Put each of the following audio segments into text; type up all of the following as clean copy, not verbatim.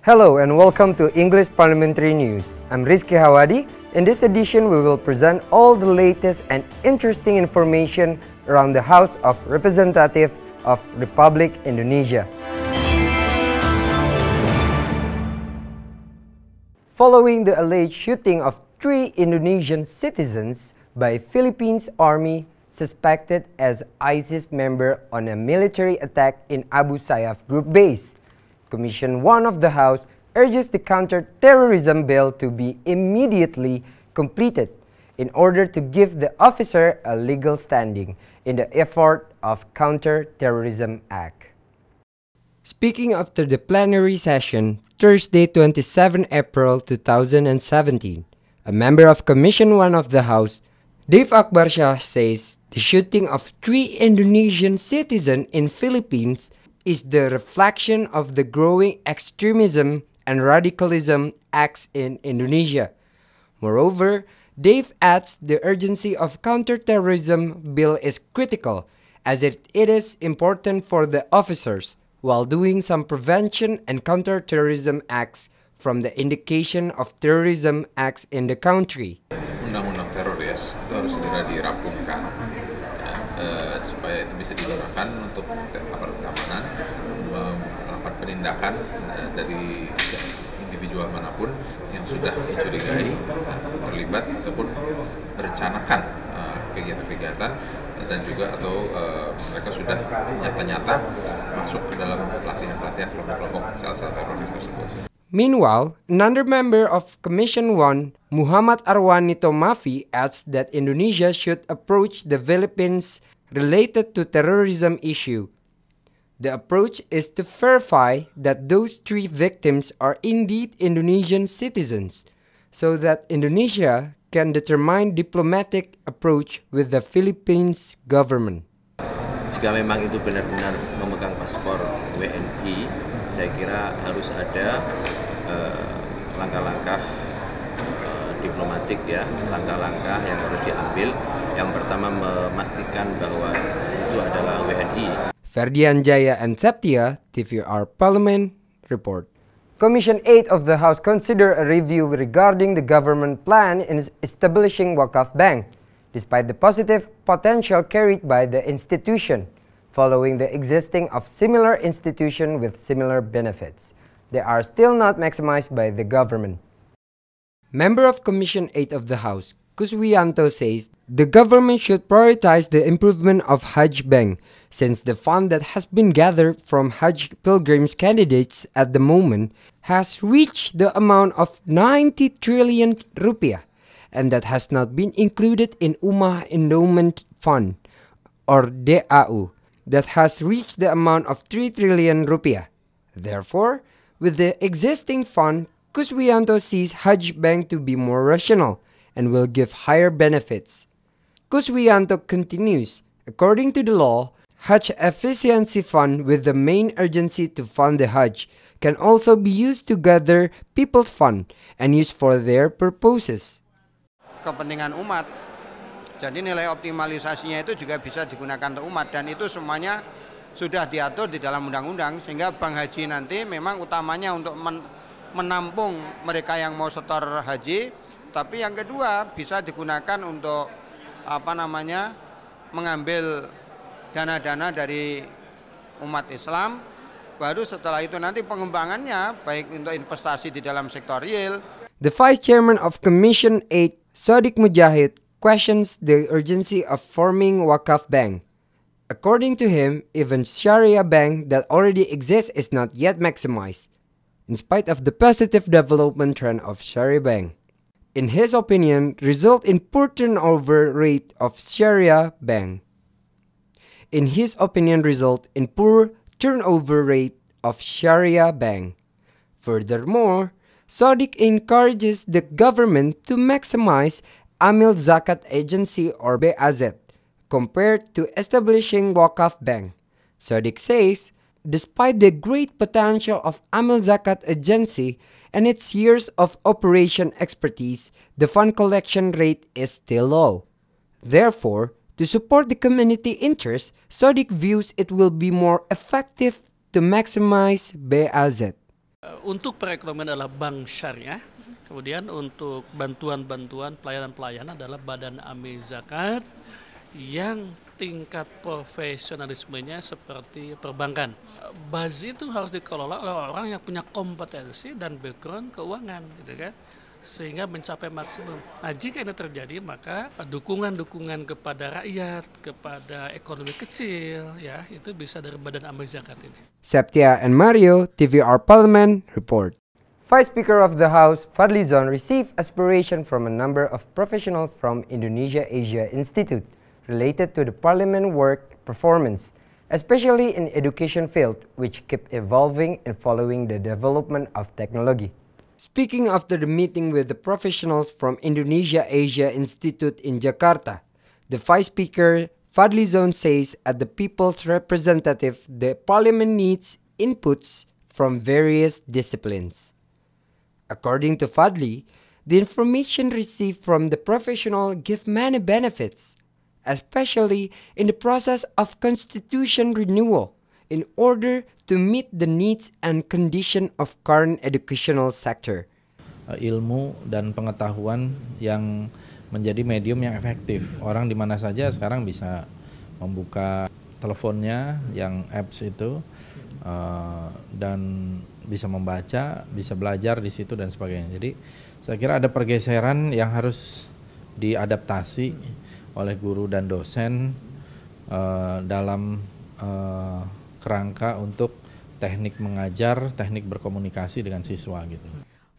Hello and welcome to English Parliamentary News. I'm Rizky Hawadi. In this edition, we will present all the latest and interesting information around the House of Representatives of Republic Indonesia. Following the alleged shooting of 3 Indonesian citizens by Philippines Army suspected as ISIS member on a military attack in Abu Sayyaf Group base, Commission 1 of the House urges the counter-terrorism bill to be immediately completed in order to give the officer a legal standing in the effort of Counter-Terrorism Act. Speaking after the plenary session, Thursday, 27 April 2017, a member of Commission 1 of the House, Dave Akbarsyah, says the shooting of 3 Indonesian citizens in Philippines is the reflection of the growing extremism and radicalism acts in Indonesia. Moreover, Dave adds the urgency of counterterrorism bill is critical as it is important for the officers while doing some prevention and counterterrorism acts from the indication of terrorism acts in the country. Undang-undang teroris itu harus segera dirampungkan supaya itu bisa digunakan untuk aparat keamanan melakukan penindakan dari individual manapun yang sudah dicurigai terlibat ataupun merencanakan kegiatan-kegiatan dan juga atau mereka sudah nyata-nyata masuk ke dalam pelatihan-pelatihan kelompok-kelompok sel-sel teroris tersebut. Meanwhile, another member of Commission 1, Muhammad Arwanito Mafi, adds that Indonesia should approach the Philippines related to terrorism issue. The approach is to verify that those 3 victims are indeed Indonesian citizens, so that Indonesia can determine diplomatic approach with the Philippines government. Jika memang itu benar-benar memegang paspor WNI, saya kira harus ada langkah-langkah diplomatik ya, langkah-langkah yang harus diambil. Yang pertama memastikan bahwa itu adalah WNI. Ferdian Jaya and Septia, TVR Parliament, report. Commission 8 of the House consider a review regarding the government plan in establishing Wakaf Bank, despite the positive potential carried by the institution, following the existing of similar institution with similar benefits. They are still not maximized by the government. Member of Commission 8 of the House, Kuswianto, says the government should prioritize the improvement of Hajj Bank, since the fund that has been gathered from Hajj pilgrims candidates at the moment has reached the amount of 90 trillion rupiah, and that has not been included in Ummah Endowment Fund, or DAU, that has reached the amount of 3 trillion rupiah. Therefore, with the existing fund, Kuswianto sees Hajj Bank to be more rational and will give higher benefits. Kuswianto continues, according to the law, Hajj Efficiency Fund with the main urgency to fund the Hajj can also be used to gather People's Fund and used for their purposes. Kepentingan umat, jadi nilai optimalisasinya itu juga bisa digunakan untuk umat, dan itu semuanya sudah diatur di dalam undang-undang, sehingga Bank Haji nanti memang utamanya untuk menampung mereka yang mau setor haji, tapi yang kedua bisa digunakan untuk mengambil dana-dana dari umat Islam. Baru setelah itu nanti pengembangannya baik untuk investasi di dalam sektor real. The Vice Chairman of Commission 8, Sodiq Mujahid, questions the urgency of forming Wakaf Bank. According to him, even Sharia Bank that already exists is not yet maximized, in spite of the positive development trend of Sharia Bank. In his opinion, result in poor turnover rate of Sharia Bank. In his opinion, result in poor turnover rate of Sharia Bank. Furthermore, Sodiq encourages the government to maximize Amil Zakat Agency or BAZ compared to establishing Wakaf Bank. Sodiq says, despite the great potential of Amil Zakat Agency and its years of operation expertise, the fund collection rate is still low. Therefore, to support the community interest, Sodiq views it will be more effective to maximize BAZ. Untuk perekonomian adalah bank syariah, kemudian untuk bantuan-bantuan pelayanan-pelayanan adalah Badan Amil Zakat yang tingkat profesionalismenya seperti perbankan. Bazi itu harus dikelola oleh orang yang punya kompetensi dan background keuangan, gitu kan, sehingga mencapai maksimum. Nah, jika ini terjadi, maka dukungan-dukungan kepada rakyat, kepada ekonomi kecil, ya, itu bisa dari Badan Amil Zakat ini. Septia and Mario, TVR Parliament, report. Vice Speaker of the House, Fadlizon, received aspiration from a number of professionals from Indonesia-Asia Institute related to the Parliament work performance, especially in education field, which keep evolving and following the development of technology. Speaking after the meeting with the professionals from Indonesia-Asia Institute in Jakarta, the Vice Speaker Fadlizon says as the people's representative, the Parliament needs inputs from various disciplines. According to Fadli, the information received from the professional give many benefits, especially in the process of constitution renewal, in order to meet the needs and condition of current educational sector. Ilmu dan pengetahuan yang menjadi medium yang efektif. Orang di mana saja sekarang bisa membuka teleponnya yang apps itu dan bisa membaca, bisa belajar di situ dan sebagainya. Jadi saya kira ada pergeseran yang harus diadaptasi oleh guru dan dosen dalam kerangka untuk teknik mengajar, teknik berkomunikasi dengan siswa gitu.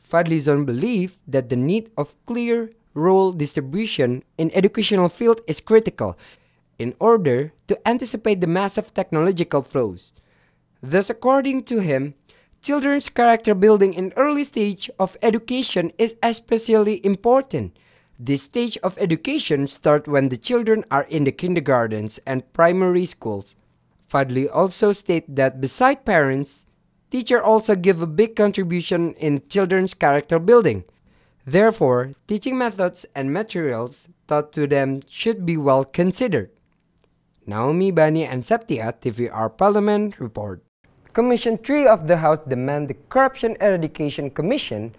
Fadlizon believed that the need of clear role distribution in educational field is critical in order to anticipate the massive technological flows. Thus, according to him, children's character building in early stage of education is especially important. This stage of education starts when the children are in the kindergartens and primary schools. Fadli also stated that beside parents, teachers also give a big contribution in children's character building. Therefore, teaching methods and materials taught to them should be well considered. Naomi, Bani, and Septia, TVR Parliament, report. Commission 3 of the House demand the Corruption Eradication Commission,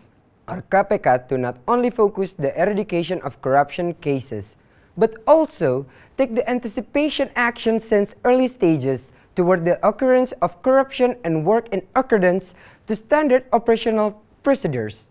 or KPK, to not only focus the eradication of corruption cases, but also take the anticipation action since early stages toward the occurrence of corruption and work in accordance to standard operational procedures.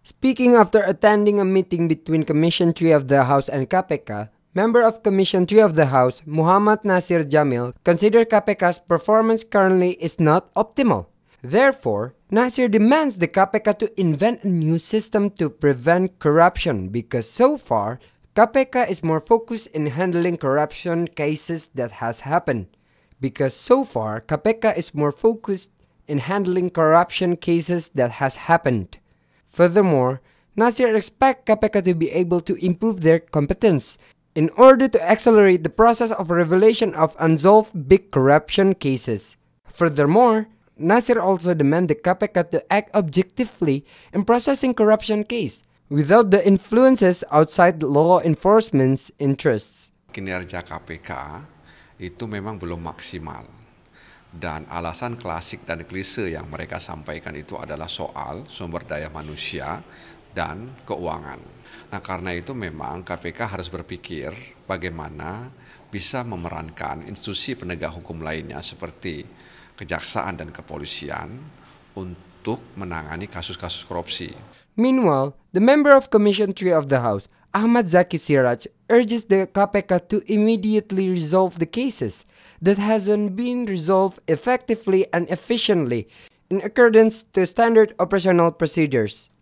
Speaking after attending a meeting between Commission 3 of the House and KPK, member of Commission 3 of the House, Muhammad Nasir Jamil, considered KPK's performance currently is not optimal. Therefore, Nasir demands the KPK to invent a new system to prevent corruption because so far, KPK is more focused in handling corruption cases that has happened. Because so far, KPK is more focused in handling corruption cases that has happened. Furthermore, Nasir expects KPK to be able to improve their competence in order to accelerate the process of revelation of unsolved big corruption cases. Furthermore, Nasir also demands the KPK to act objectively in processing corruption case without the influences outside law enforcement's interests. Kinerja KPK itu memang belum maksimal. Dan alasan klasik dan klise yang mereka sampaikan itu adalah soal sumber daya manusia dan keuangan. Nah, karena itu memang KPK harus berpikir bagaimana bisa memerankan institusi penegak hukum lainnya seperti kejaksaan dan kepolisian untuk menangani kasus-kasus korupsi. Meanwhile, the member of Commission 3 of the House, Ahmad Zaki Siraj, urges the KPK to immediately resolve the cases that hasn't been resolved effectively and efficiently in accordance to standard operational procedures.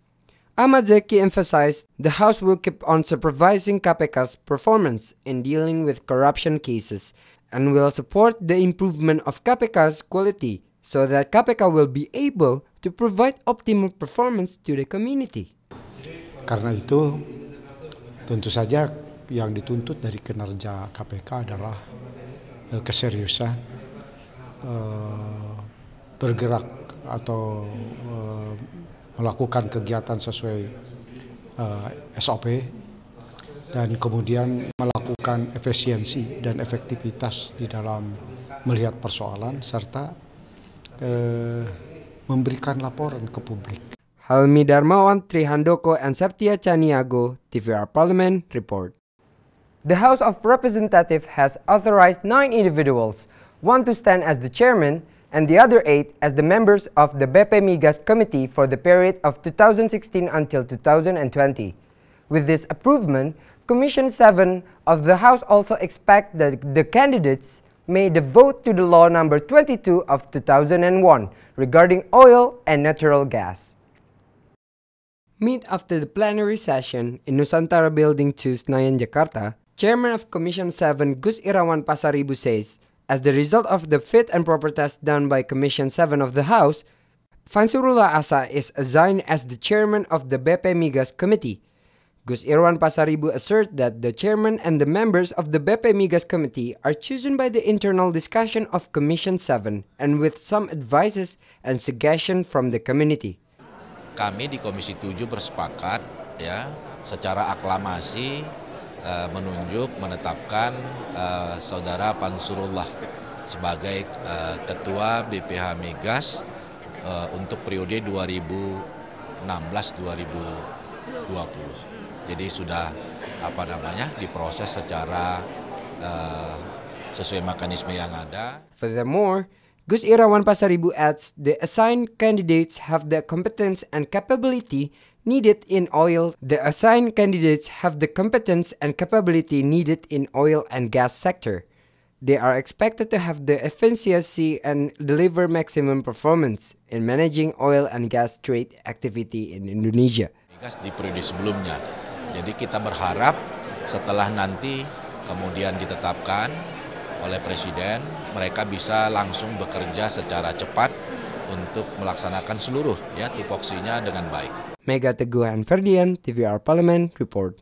Ahmad Zaki emphasized the House will keep on supervising KPK's performance in dealing with corruption cases and will support the improvement of KPK's quality so that KPK will be able to provide optimal performance to the community. Karena itu, tentu saja yang dituntut dari kinerja KPK adalah keseriusan, bergerak atau melakukan kegiatan sesuai SOP, dan kemudian melakukan efisiensi dan efektivitas di dalam melihat persoalan serta memberikan laporan ke publik. Helmi Darmawan Trihandoko and Septia Chaniago, TVR Parliament Report. The House of Representatives has authorized 9 individuals, 1 to stand as the chairman and the other 8 as the members of the BP Migas Committee for the period of 2016 until 2020. With this approval, Commission 7 of the House also expect that the candidates may devote to the Law Number 22 of 2001 regarding oil and natural gas. Meet after the plenary session in Nusantara Building 2, Senayan, Jakarta, Chairman of Commission 7 Gus Irawan Pasaribu says, as the result of the fit and proper test done by Commission 7 of the House, Fansurullah Asa is assigned as the chairman of the BP Migas Committee. Gus Irawan Pasaribu assert that the chairman and the members of the BP Migas Committee are chosen by the internal discussion of Commission 7 and with some advices and suggestion from the community. Kami di Komisi 7 bersepakat ya secara aklamasi menetapkan Saudara Fansurullah sebagai Ketua BPH Migas untuk periode 2016-2020. Jadi sudah diproses secara sesuai mekanisme yang ada. Furthermore, Gus Irawan Pasaribu adds the assigned candidates have the competence and capability needed in oil. The assigned candidates have the competence and capability needed in oil and gas sector. They are expected to have the efficiency and deliver maximum performance in managing oil and gas trade activity in Indonesia. Di periode sebelumnya. Jadi kita berharap setelah nanti kemudian ditetapkan oleh Presiden, mereka bisa langsung bekerja secara cepat untuk melaksanakan seluruh tupoksinya dengan baik. Mega Teguh and Ferdian, TVR Parliament Report.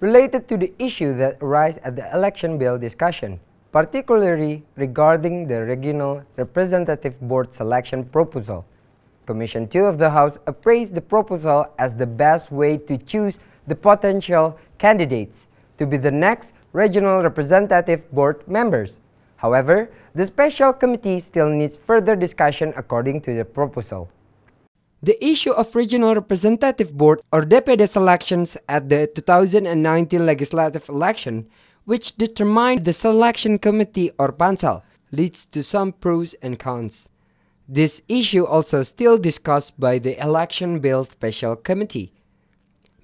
Related to the issue that arose at the election bill discussion, particularly regarding the Regional Representative Board selection proposal, Commission 2 of the House appraised the proposal as the best way to choose the potential candidates to be the next Regional Representative Board members. However, the special committee still needs further discussion according to the proposal. The issue of Regional Representative Board or DPD selections at the 2019 legislative election, which determined the selection committee or pansel, leads to some pros and cons. This issue also still discussed by the Election Bill Special Committee.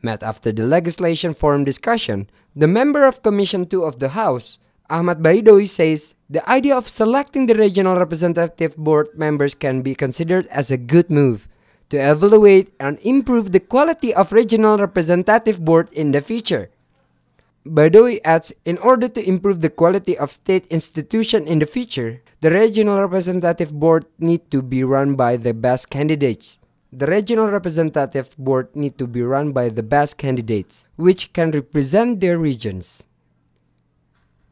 Met after the legislation forum discussion, the member of Commission 2 of the House, Ahmad Baidowi, says the idea of selecting the Regional Representative Board members can be considered as a good move to evaluate and improve the quality of Regional Representative Board in the future. Baidowi adds, in order to improve the quality of state institution in the future, the Regional Representative Board need to be run by the best candidates. The Regional Representative Board need to be run by the best candidates, which can represent their regions.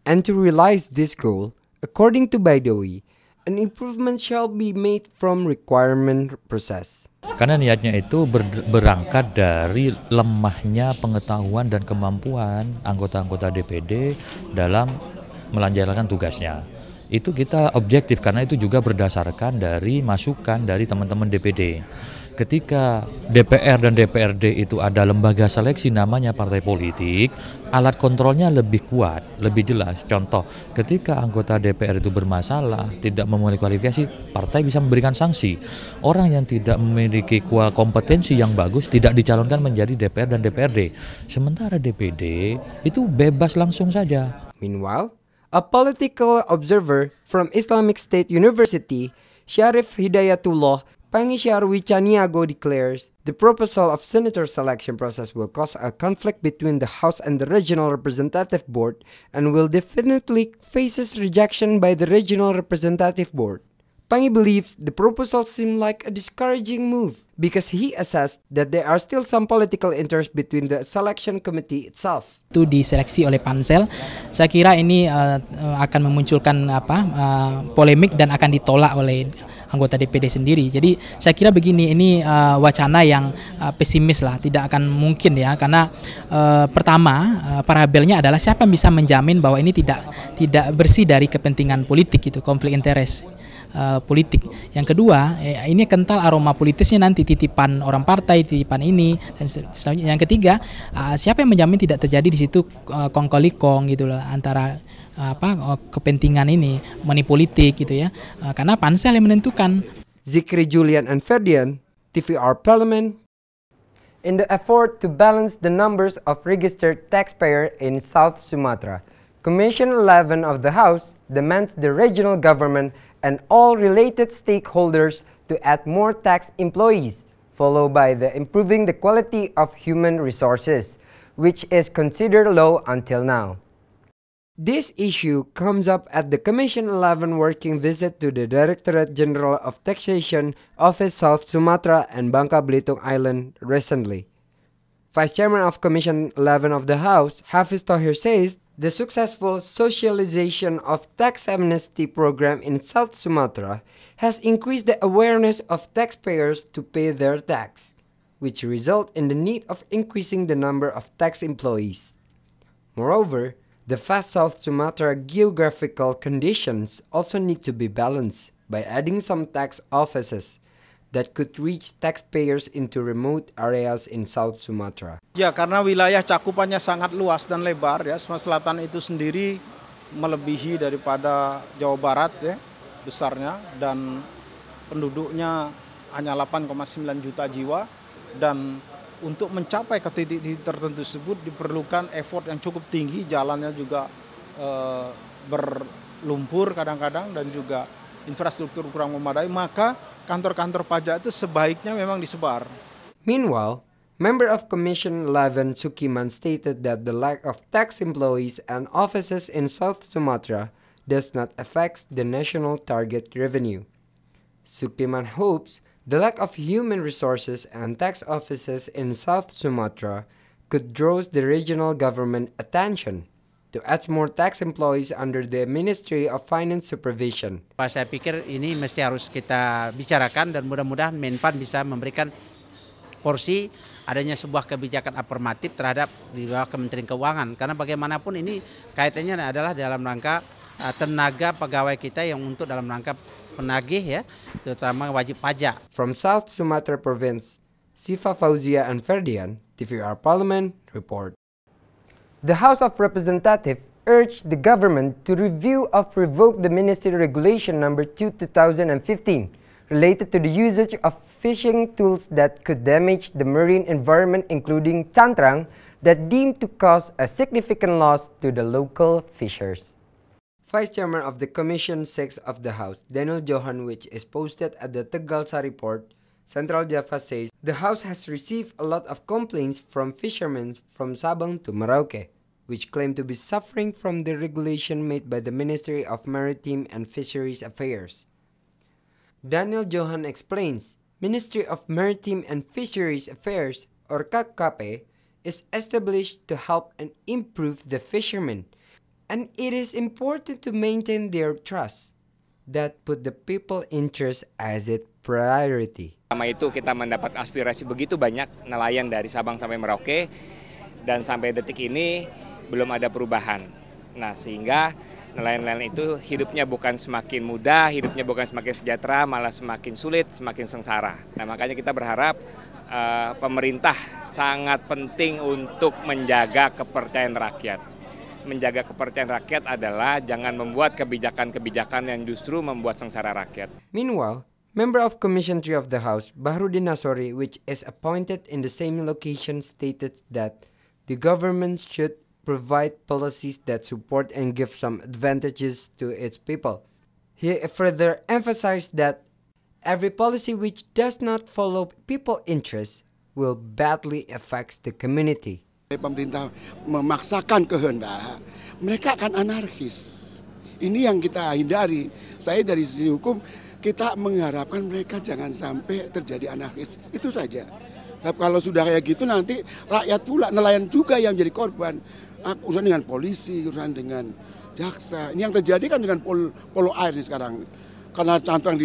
And to realize this goal, according to Baidowi, an improvement shall be made from requirement process. Karena niatnya itu berangkat dari lemahnya pengetahuan dan kemampuan anggota-anggota DPD dalam melancarkan tugasnya. Itu kita objektif karena itu juga berdasarkan dari masukan dari teman-teman DPD. Ketika DPR dan DPRD itu ada lembaga seleksi namanya partai politik, alat kontrolnya lebih kuat, lebih jelas. Contoh, ketika anggota DPR itu bermasalah, tidak memenuhi kualifikasi, partai bisa memberikan sanksi. Orang yang tidak memiliki kompetensi yang bagus tidak dicalonkan menjadi DPR dan DPRD. Sementara DPD itu bebas langsung saja. Meanwhile, a political observer from Islamic State University, Syarif Hidayatullah Pangisyarwi Chaniago, declares the proposal of senator selection process will cause a conflict between the House and the Regional Representative Board and will definitely faces rejection by the Regional Representative Board. Pangi believes the proposal seemed like a discouraging move because he assessed that there are still some political interest between the selection committee itself. Itu diseleksi oleh pansel, saya kira ini akan memunculkan polemik dan akan ditolak oleh anggota DPD sendiri. Jadi saya kira begini, ini wacana yang pesimis lah, tidak akan mungkin ya, karena pertama parabelnya adalah siapa yang bisa menjamin bahwa ini tidak bersih dari kepentingan politik, itu konflik interest. politik. Yang kedua, ini kental aroma politisnya nanti, titipan orang partai, titipan ini, dan selanjutnya. Yang ketiga, siapa yang menjamin tidak terjadi di situ kong-kali-kong gitu loh antara kepentingan ini, money politik gitu ya. Karena pansel yang menentukan. Zikri Julian and Ferdian, TVR Parliament. In the effort to balance the numbers of registered taxpayers in South Sumatra, Commission 11 of the House demands the regional government and all related stakeholders to add more tax employees, followed by the improving the quality of human resources, which is considered low until now. This issue comes up at the Commission 11 working visit to the Directorate General of Taxation Office South Sumatra and Bangka Belitung Island recently. Vice Chairman of Commission 11 of the House, Hafiz Thohir, says the successful socialization of tax amnesty program in South Sumatra has increased the awareness of taxpayers to pay their tax, which result in the need of increasing the number of tax employees. Moreover, the vast South Sumatra geographical conditions also need to be balanced by adding some tax offices that could reach taxpayers into remote areas in South Sumatra. Ya, karena wilayah cakupannya sangat luas dan lebar ya. Sumatera Selatan itu sendiri melebihi daripada Jawa Barat ya besarnya, dan penduduknya hanya 8,9 juta jiwa, dan untuk mencapai ke titik-titik tertentu tersebut diperlukan effort yang cukup tinggi, jalannya juga berlumpur kadang-kadang dan juga infrastruktur kurang memadai, maka kantor-kantor pajak itu sebaiknya memang disebar. Meanwhile, member of Commission 11 Sukiman stated that the lack of tax employees and offices in South Sumatra does not affect the national target revenue. Sukiman hopes the lack of human resources and tax offices in South Sumatra could draw the regional government attention to add more tax employees under the Ministry of Finance supervision. Saya pikir ini mesti harus kita bicarakan, dan mudah-mudahan Menpan bisa memberikan porsi adanya sebuah kebijakan afirmatif terhadap di bawah Kementerian Keuangan, karena bagaimanapun ini kaitannya adalah dalam rangka tenaga pegawai kita yang untuk dalam rangka penagih ya, terutama wajib pajak. From South Sumatra Province, Sifa Fauzia and Ferdian, TVR Parliament, report. The House of Representatives urged the government to review or revoke the Ministry Regulation Number 2/2015 related to the usage of fishing tools that could damage the marine environment, including cantrang, that deemed to cause a significant loss to the local fishers. Vice Chairman of the Commission 6 of the House, Daniel Johan, which is posted at the Tegalsa Report, Central Java, says the House has received a lot of complaints from fishermen from Sabang to Merauke, which claim to be suffering from the regulation made by the Ministry of Maritime and Fisheries Affairs. Daniel Johan explains, Ministry of Maritime and Fisheries Affairs, or KKP, is established to help and improve the fishermen, and it is important to maintain their trust that put the people interest as its priority. Selama itu kita mendapat aspirasi begitu banyak nelayan dari Sabang sampai Merauke, dan sampai detik ini belum ada perubahan. Nah, sehingga nelayan-nelayan itu hidupnya bukan semakin mudah, hidupnya bukan semakin sejahtera, malah semakin sulit, semakin sengsara. Nah, makanya kita berharap pemerintah sangat penting untuk menjaga kepercayaan rakyat. Menjaga kepercayaan rakyat adalah jangan membuat kebijakan-kebijakan yang justru membuat sengsara rakyat. Meanwhile, member of Commission 3 of the House, Bahrudin Nasori, which is appointed in the same location, stated that the government should provide policies that support and give some advantages to its people. He further emphasized that every policy which does not follow people's interests will badly affect the community. Pemerintah memaksakan kehendak, mereka akan anarkis. Ini yang kita hindari. Saya dari sisi hukum, kita mengharapkan mereka jangan sampai terjadi anarkis. Itu saja. Kalau sudah kayak gitu nanti rakyat pula, nelayan juga yang jadi korban. Urusan dengan polisi, urusan dengan jaksa. Ini yang terjadi kan dengan polo air ini sekarang. Karena cantrang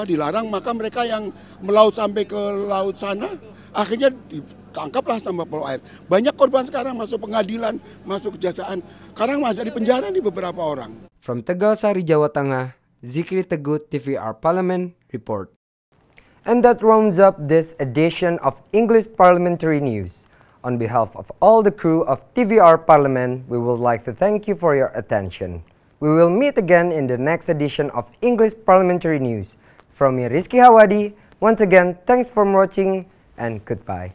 dilarang, maka mereka yang melaut sampai ke laut sana, akhirnya ditangkaplah sama polo air. Banyak korban sekarang masuk pengadilan, masuk kejaksaan. Sekarang masih di penjara nih beberapa orang. From Tegalsari, Jawa Tengah, Zikri Teguh, TVR Parliament Report. And that rounds up this edition of English Parliamentary News. On behalf of all the crew of TVR Parliament, we would like to thank you for your attention. We will meet again in the next edition of English Parliamentary News. From me, Rizky Hawadi, once again, thanks for watching and goodbye.